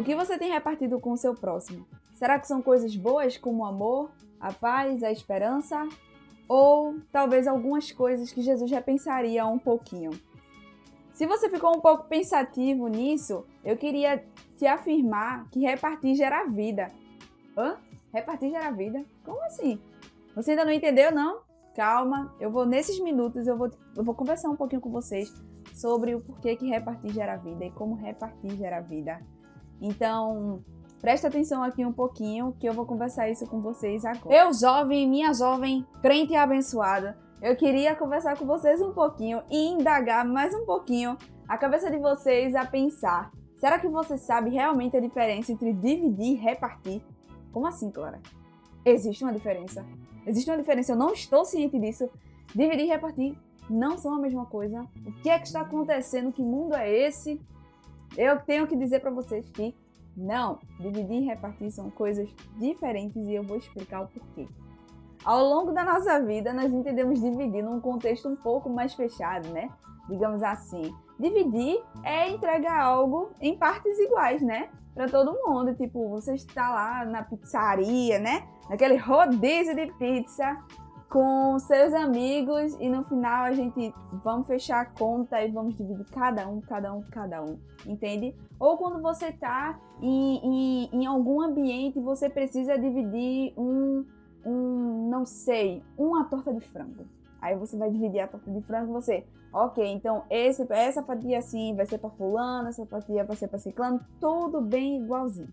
que você tem repartido com o seu próximo? Será que são coisas boas como o amor, a paz, a esperança? Ou talvez algumas coisas que Jesus repensaria um pouquinho? Se você ficou um pouco pensativo nisso, eu queria te afirmar que repartir gera vida. Hã? Repartir gera vida? Como assim? Você ainda não entendeu, não? Calma, nesses minutos eu vou conversar um pouquinho com vocês sobre o porquê que repartir gera vida e como repartir gera vida. Então, presta atenção aqui um pouquinho que eu vou conversar isso com vocês agora. Eu, jovem, minha jovem, crente e abençoada, eu queria conversar com vocês um pouquinho e indagar mais um pouquinho a cabeça de vocês a pensar. Será que você sabe realmente a diferença entre dividir e repartir? Como assim, Clara? Existe uma diferença. Existe uma diferença, eu não estou ciente disso. Dividir e repartir não são a mesma coisa. O que é que está acontecendo? Que mundo é esse? Eu tenho que dizer para vocês que não, dividir e repartir são coisas diferentes e eu vou explicar o porquê. Ao longo da nossa vida, nós entendemos dividir num contexto um pouco mais fechado, né? Digamos assim, dividir é entregar algo em partes iguais, né? Para todo mundo, tipo, você está lá na pizzaria, né? Naquele rodízio de pizza com seus amigos e no final a gente vamos fechar a conta e vamos dividir cada um, entende? Ou quando você está em algum ambiente e você precisa dividir uma torta de frango. Aí você vai dividir a torta de frango, ok, então essa fatia assim vai ser para fulano, essa fatia vai ser para ciclano, tudo bem igualzinho.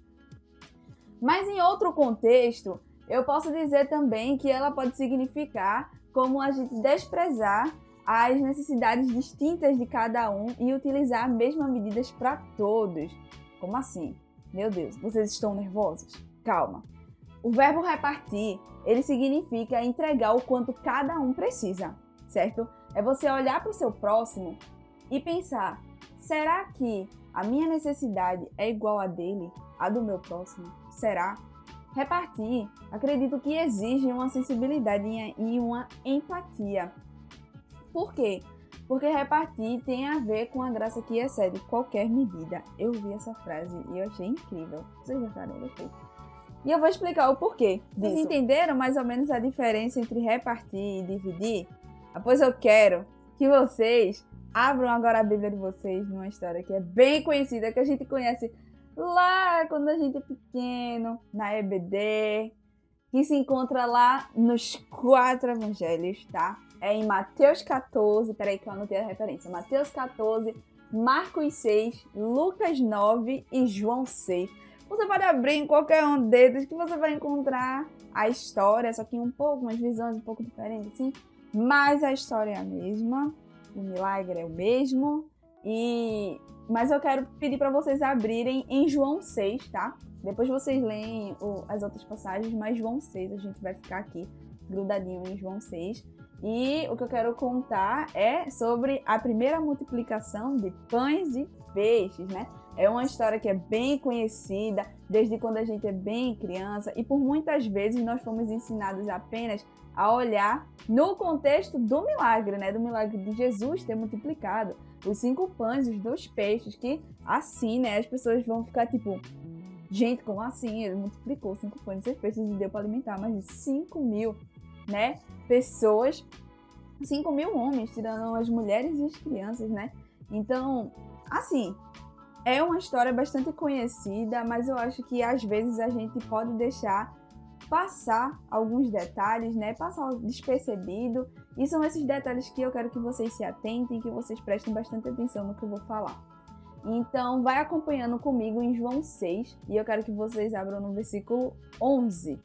Mas em outro contexto, eu posso dizer também que ela pode significar como a gente desprezar as necessidades distintas de cada um e utilizar as mesmas medidas para todos. Como assim? Meu Deus, vocês estão nervosos? Calma. O verbo repartir, ele significa entregar o quanto cada um precisa, certo? É você olhar para o seu próximo e pensar, será que a minha necessidade é igual a dele, a do meu próximo? Será? Repartir, acredito que exige uma sensibilidade e uma empatia. Por quê? Porque repartir tem a ver com a graça que excede qualquer medida. Eu vi essa frase e eu achei incrível. Vocês gostaram? Eu gostei. E eu vou explicar o porquê disso. Vocês entenderam mais ou menos a diferença entre repartir e dividir? Pois eu quero que vocês abram agora a Bíblia de vocês numa história que é bem conhecida, que a gente conhece lá quando a gente é pequeno, na EBD, que se encontra lá nos 4 evangelhos, tá? É em Mateus 14, peraí que eu anotei a referência, Mateus 14, Marcos 6, Lucas 9 e João 6. Você pode abrir em qualquer um deles que você vai encontrar a história, só que umas visões um pouco diferentes, assim. Mas a história é a mesma, o milagre é o mesmo. Mas eu quero pedir para vocês abrirem em João 6, tá? Depois vocês leem as outras passagens, mas João 6, a gente vai ficar aqui grudadinho em João 6. E o que eu quero contar é sobre a primeira multiplicação de pães e peixes, né? É uma história que é bem conhecida desde quando a gente é bem criança e por muitas vezes nós fomos ensinados apenas a olhar no contexto do milagre, né? Do milagre de Jesus ter multiplicado os 5 pães e os 2 peixes, que assim, né? As pessoas vão ficar tipo, gente, como assim? Ele multiplicou 5 pães e 6 peixes e deu para alimentar mais de 5.000, né? Pessoas, 5.000 homens, tirando as mulheres e as crianças, né? Então, assim, é uma história bastante conhecida, mas eu acho que às vezes a gente pode deixar passar alguns detalhes, né? Passar despercebido. E são esses detalhes que eu quero que vocês se atentem, que vocês prestem bastante atenção no que eu vou falar. Então, vai acompanhando comigo em João 6, e eu quero que vocês abram no versículo 11,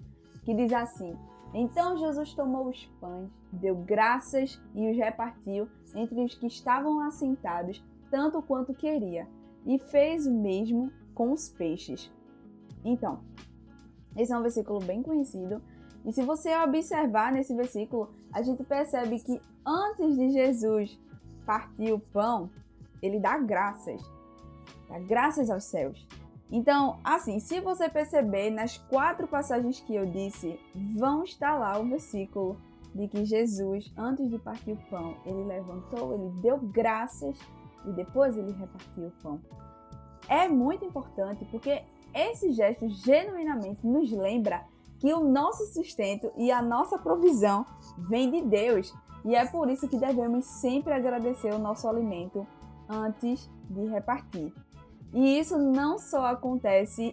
que diz assim: Então Jesus tomou os pães, deu graças e os repartiu entre os que estavam assentados, tanto quanto queria, e fez o mesmo com os peixes. Então, esse é um versículo bem conhecido, e se você observar nesse versículo, a gente percebe que antes de Jesus partir o pão, ele dá graças aos céus. Então, assim, se você perceber, nas 4 passagens que eu disse, vão estar lá o versículo de que Jesus, antes de partir o pão, ele levantou, ele deu graças e depois ele repartiu o pão. É muito importante porque esse gesto genuinamente nos lembra que o nosso sustento e a nossa provisão vem de Deus. E é por isso que devemos sempre agradecer o nosso alimento antes de repartir. E isso não só acontece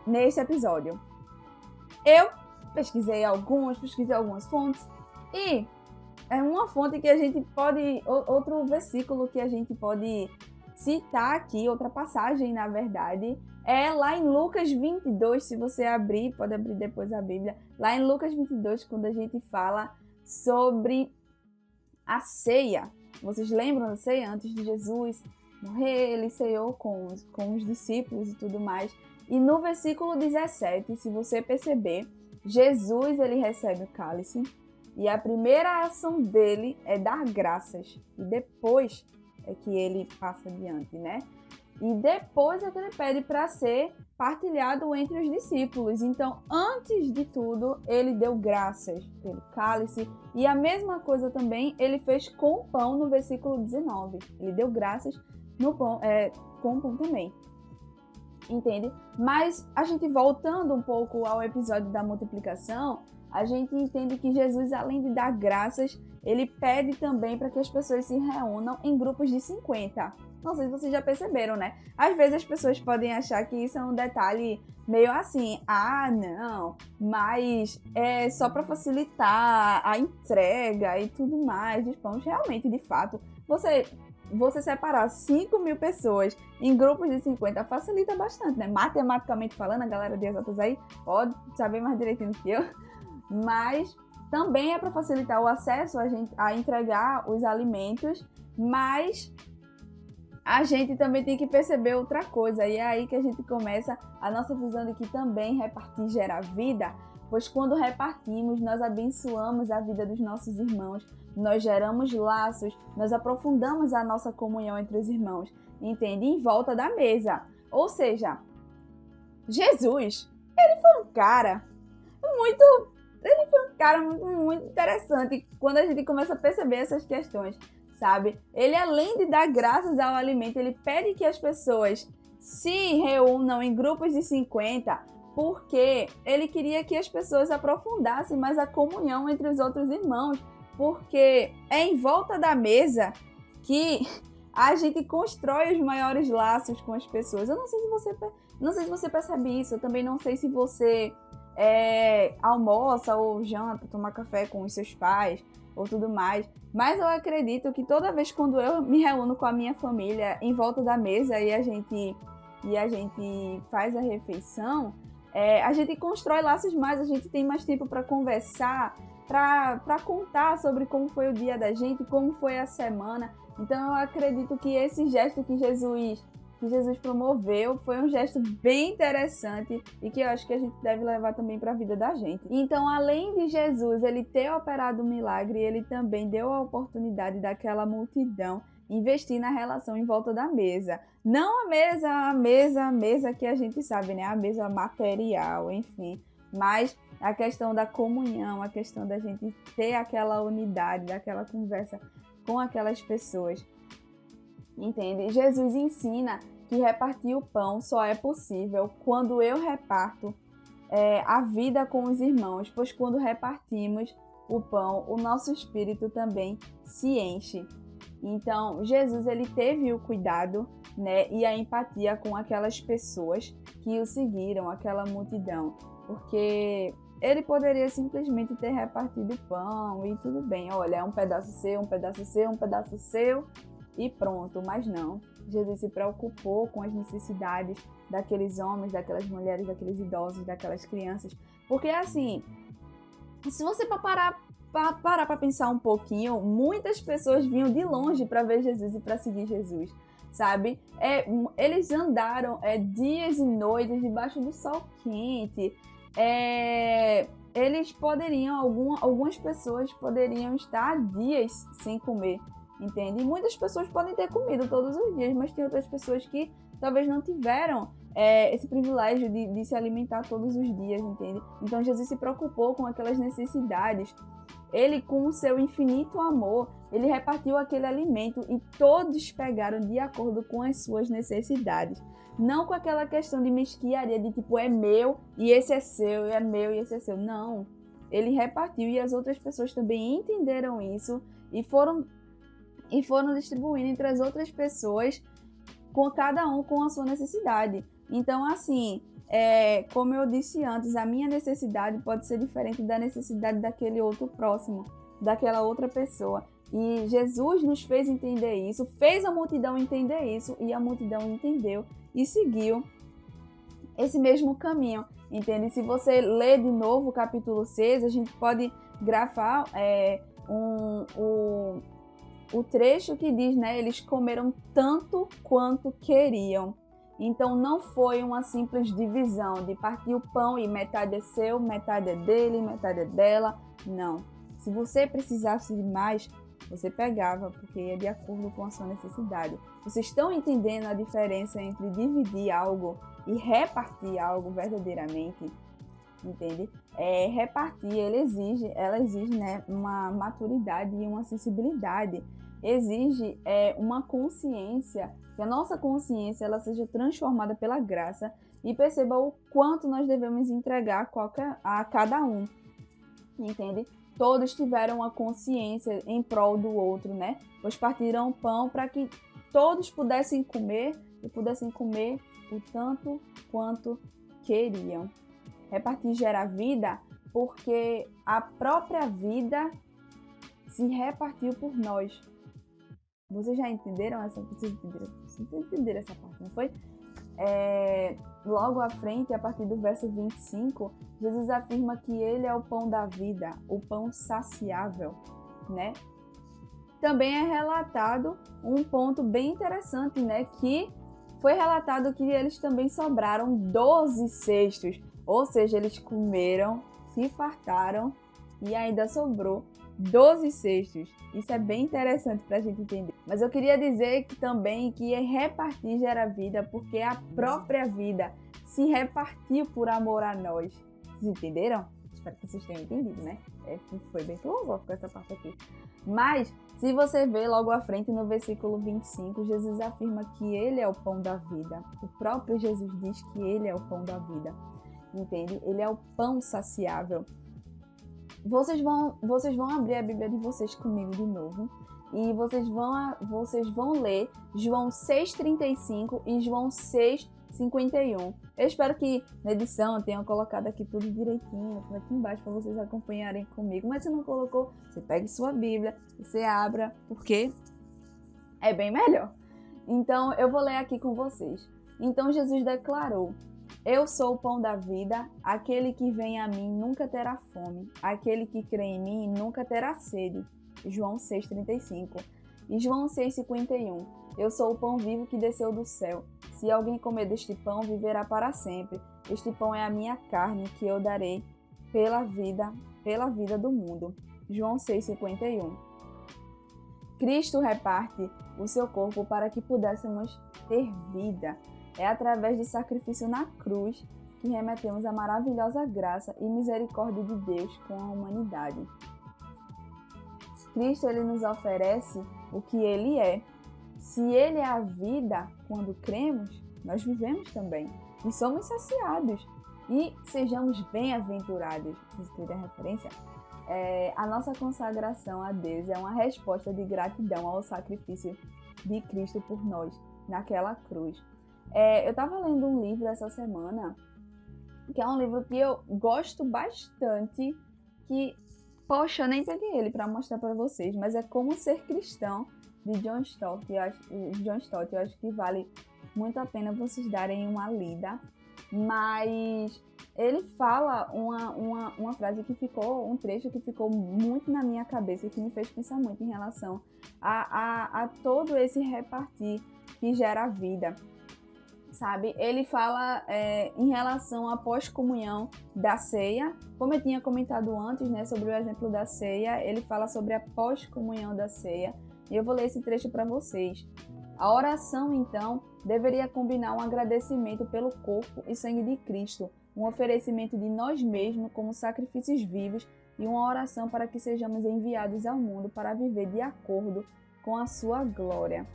neste episódio. Eu pesquisei algumas fontes, e é uma fonte que a gente pode, outro versículo que a gente pode citar aqui, outra passagem, na verdade, é lá em Lucas 22, se você abrir, pode abrir depois a Bíblia, lá em Lucas 22, quando a gente fala sobre a ceia. Vocês lembram da ceia? Antes de Jesus morrer, ele ceiou com os discípulos e tudo mais. E no versículo 17, se você perceber, Jesus ele recebe o cálice e a primeira ação dele é dar graças. E depois é que ele passa adiante, né? E depois é que ele pede para ser partilhado entre os discípulos. Então, antes de tudo, ele deu graças pelo cálice. E a mesma coisa também ele fez com o pão no versículo 19. Ele deu graças no pão, com o pão também. Entende? Mas a gente voltando um pouco ao episódio da multiplicação, a gente entende que Jesus, além de dar graças, ele pede também para que as pessoas se reúnam em grupos de 50. Não sei se vocês já perceberam, né? Às vezes as pessoas podem achar que isso é um detalhe meio assim, não, mas é só para facilitar a entrega e tudo mais dos pães. Realmente, de fato, você separar 5.000 pessoas em grupos de 50 facilita bastante, né? Matematicamente falando, a galera de exatas aí pode saber mais direitinho que eu, mas também é para facilitar o acesso a entregar os alimentos, mas a gente também tem que perceber outra coisa, e é aí que a gente começa a nossa visão de que também repartir gera vida, pois quando repartimos, nós abençoamos a vida dos nossos irmãos, nós geramos laços, nós aprofundamos a nossa comunhão entre os irmãos, entende? Em volta da mesa. Ou seja, Jesus, ele foi um cara muito interessante quando a gente começa a perceber essas questões, sabe? Ele, além de dar graças ao alimento, ele pede que as pessoas se reúnam em grupos de 50, porque ele queria que as pessoas aprofundassem mais a comunhão entre os outros irmãos, porque é em volta da mesa que a gente constrói os maiores laços com as pessoas. Eu não sei se você percebe isso, eu também não sei se você almoça ou janta, toma café com os seus pais ou tudo mais, mas eu acredito que toda vez quando eu me reúno com a minha família em volta da mesa e a gente faz a refeição, a gente constrói laços mais, a gente tem mais tempo para conversar, para contar sobre como foi o dia da gente, como foi a semana. Então eu acredito que esse gesto que Jesus promoveu foi um gesto bem interessante e que eu acho que a gente deve levar também para a vida da gente. Então, além de Jesus ele ter operado um milagre, ele também deu a oportunidade daquela multidão investir na relação em volta da mesa. Não a mesa que a gente sabe, né? A mesa material, enfim. Mas a questão da comunhão, a questão da gente ter aquela unidade, daquela conversa com aquelas pessoas. Entende? Jesus ensina que repartir o pão só é possível quando eu reparto a vida com os irmãos, pois quando repartimos o pão, o nosso espírito também se enche. Então, Jesus ele teve o cuidado, né, e a empatia com aquelas pessoas que o seguiram, aquela multidão, porque ele poderia simplesmente ter repartido o pão e tudo bem, olha, é um pedaço seu, um pedaço seu, um pedaço seu e pronto, mas não. Jesus se preocupou com as necessidades daqueles homens, daquelas mulheres, daqueles idosos, daquelas crianças, porque assim, se você parar para pensar um pouquinho, muitas pessoas vinham de longe para ver Jesus e para seguir Jesus, sabe? Eles andaram dias e noites debaixo do sol quente. Eles poderiam, algumas pessoas poderiam estar dias sem comer, entende? E muitas pessoas podem ter comido todos os dias, mas tem outras pessoas que talvez não tiveram esse privilégio de se alimentar todos os dias, entende? Então Jesus se preocupou com aquelas necessidades Ele, com o seu infinito amor, ele repartiu aquele alimento e todos pegaram de acordo com as suas necessidades. Não com aquela questão de mesquiaria, de tipo, é meu e esse é seu, é meu e esse é seu. Não. Ele repartiu e as outras pessoas também entenderam isso e foram distribuindo entre as outras pessoas, com cada um com a sua necessidade. Então, assim, como eu disse antes, a minha necessidade pode ser diferente da necessidade daquele outro próximo, daquela outra pessoa. E Jesus nos fez entender isso, fez a multidão entender isso, e a multidão entendeu e seguiu esse mesmo caminho, entende? Se você ler de novo o capítulo 6, a gente pode grafar o trecho que diz, né? Eles comeram tanto quanto queriam. Então não foi uma simples divisão de partir o pão e metade é seu, metade é dele, metade é dela. Não. Se você precisasse de mais, você pegava, porque ia de acordo com a sua necessidade. Vocês estão entendendo a diferença entre dividir algo e repartir algo verdadeiramente? Entende? Repartir, ela exige, né, uma maturidade e uma sensibilidade. Exige uma consciência, que a nossa consciência ela seja transformada pela graça e perceba o quanto nós devemos entregar a cada um. Entende? Todos tiveram uma consciência em prol do outro, né? Pois partiram o pão para que todos pudessem comer e pudessem comer o tanto quanto queriam. Repartir gera vida porque a própria vida se repartiu por nós. Vocês já entenderam vocês entenderam essa parte, não foi? Logo à frente, a partir do verso 25, Jesus afirma que ele é o pão da vida, o pão saciável, né? Também é relatado um ponto bem interessante, né? Que foi relatado que eles também sobraram 12 cestos, ou seja, eles comeram, se fartaram e ainda sobrou 12 cestos. Isso é bem interessante para a gente entender. Mas eu queria dizer também que repartir gera vida, porque a própria vida se repartiu por amor a nós. Vocês entenderam? Espero que vocês tenham entendido, né? Foi bem filosófico essa parte aqui. Mas, se você ver logo à frente no versículo 25, Jesus afirma que ele é o pão da vida. O próprio Jesus diz que ele é o pão da vida. Entende? Ele é o pão saciável. Vocês vão abrir a Bíblia de vocês comigo de novo e vocês vão ler João 6,35 e João 6,51. Eu espero que na edição eu tenha colocado aqui tudo direitinho, aqui embaixo para vocês acompanharem comigo. Mas se não colocou, você pegue sua Bíblia, você abra, porque é bem melhor. Então eu vou ler aqui com vocês. Então Jesus declarou: eu sou o pão da vida, aquele que vem a mim nunca terá fome, aquele que crê em mim nunca terá sede. João 6,35. E João 6,51. Eu sou o pão vivo que desceu do céu. Se alguém comer deste pão, viverá para sempre. Este pão é a minha carne que eu darei pela vida do mundo. João 6,51. Cristo reparte o seu corpo para que pudéssemos ter vida. É através do sacrifício na cruz que remetemos a maravilhosa graça e misericórdia de Deus com a humanidade. Cristo ele nos oferece o que ele é. Se ele é a vida, quando cremos, nós vivemos também. E somos saciados. E sejamos bem-aventurados. Vocês terem a referência? A nossa consagração a Deus é uma resposta de gratidão ao sacrifício de Cristo por nós naquela cruz. Eu estava lendo um livro essa semana, que é um livro que eu gosto bastante, que, poxa, eu nem peguei ele para mostrar para vocês, mas é Como Ser Cristão, de John Stott. Eu acho que vale muito a pena vocês darem uma lida, mas ele fala uma frase que ficou, um trecho que ficou muito na minha cabeça e que me fez pensar muito em relação a todo esse repartir que gera vida. Sabe? Ele fala em relação à pós-comunhão da ceia. Como eu tinha comentado antes, né, sobre o exemplo da ceia, ele fala sobre a pós-comunhão da ceia. E eu vou ler esse trecho para vocês. A oração, então, deveria combinar um agradecimento pelo corpo e sangue de Cristo, um oferecimento de nós mesmos como sacrifícios vivos e uma oração para que sejamos enviados ao mundo para viver de acordo com a sua glória.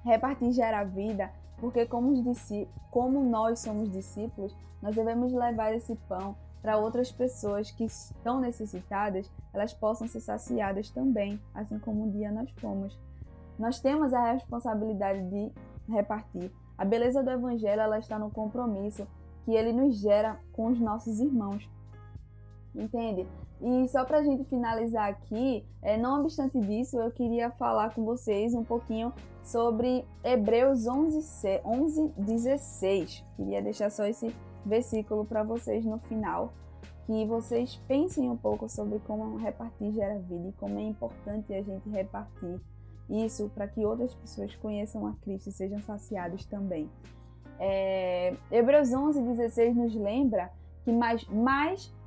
Repartir gera vida, porque como nós somos discípulos, nós devemos levar esse pão para outras pessoas que estão necessitadas, elas possam ser saciadas também, assim como um dia nós fomos. Nós temos a responsabilidade de repartir. A beleza do Evangelho, ela está no compromisso que ele nos gera com os nossos irmãos. Entende? E só para a gente finalizar aqui, não obstante disso, eu queria falar com vocês um pouquinho sobre Hebreus 11:16. Queria deixar só esse versículo para vocês no final, que vocês pensem um pouco sobre como repartir gera vida e como é importante a gente repartir isso para que outras pessoas conheçam a Cristo e sejam saciados também. Hebreus 11:16 nos lembra que mais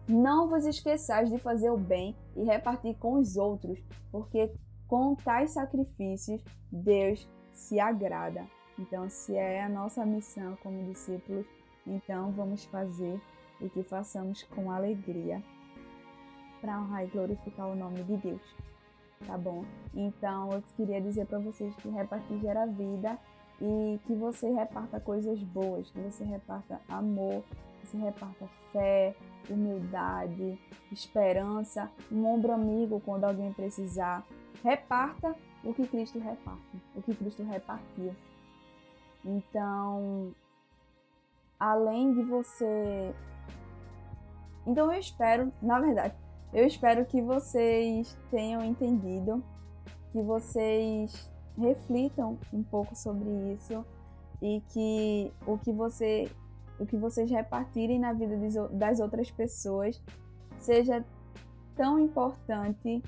não vos esqueçais de fazer o bem e repartir com os outros, porque com tais sacrifícios Deus se agrada. Então, se é a nossa missão como discípulos, então vamos fazer e que façamos com alegria para honrar e glorificar o nome de Deus. Tá bom? Então, eu queria dizer para vocês que repartir gera vida e que você reparta coisas boas, que você reparta amor, que você reparta fé, humildade, esperança, um ombro amigo quando alguém precisar. Reparta o que Cristo reparte, o que Cristo repartiu. Então, além de você... Então eu espero que vocês tenham entendido, que vocês reflitam um pouco sobre isso e que o que vocês repartirem na vida das outras pessoas seja tão importante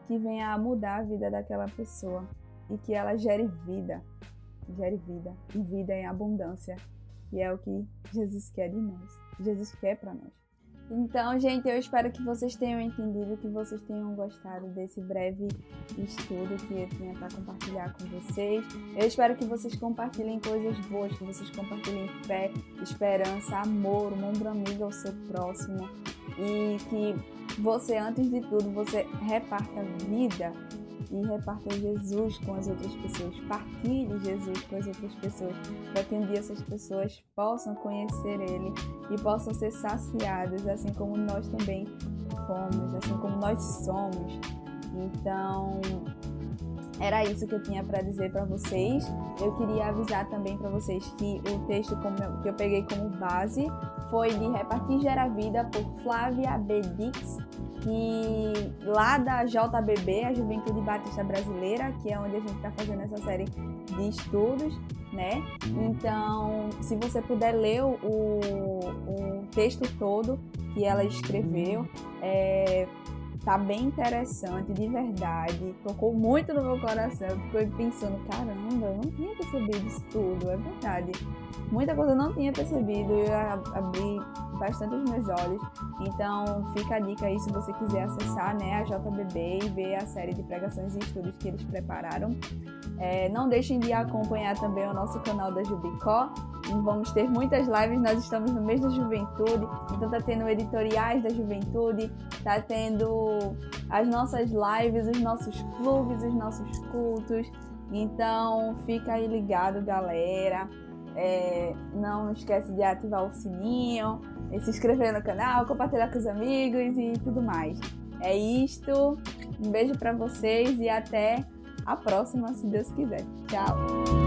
que venha a mudar a vida daquela pessoa e que ela gere vida e vida em abundância, que é o que Jesus quer de nós, Jesus quer para nós. Então, gente, eu espero que vocês tenham entendido, que vocês tenham gostado desse breve estudo que eu tinha para compartilhar com vocês. Eu espero que vocês compartilhem coisas boas, que vocês compartilhem fé, esperança, amor, um ombro amigo ao seu próximo e que você, antes de tudo, você reparta vida e reparta Jesus com as outras pessoas, partilhe Jesus com as outras pessoas, para que um dia essas pessoas possam conhecer Ele e possam ser saciadas, assim como nós também fomos, assim como nós somos. Então, era isso que eu tinha para dizer para vocês. Eu queria avisar também para vocês que o texto que eu peguei como base foi de Repartir Gera Vida, por Flávia B. Dix, e lá da JBB, a Juventude Batista Brasileira, que é onde a gente está fazendo essa série de estudos, né? Então, se você puder ler o texto todo que ela escreveu, tá bem interessante, de verdade, tocou muito no meu coração. Eu fiquei pensando, caramba, eu não tinha percebido isso tudo, é verdade. Muita coisa eu não tinha percebido e eu abri bastante os meus olhos. Então, fica a dica aí se você quiser acessar, né, a JBB e ver a série de pregações e estudos que eles prepararam. Não deixem de acompanhar também o nosso canal da Jubicó. Vamos ter muitas lives, nós estamos no mês da juventude, então tá tendo editoriais da juventude, tá tendo as nossas lives, os nossos clubes, os nossos cultos. Então fica aí ligado, galera. Não esquece de ativar o sininho, se inscrever no canal, compartilhar com os amigos e tudo mais. É isto, um beijo pra vocês e até a próxima, se Deus quiser. Tchau!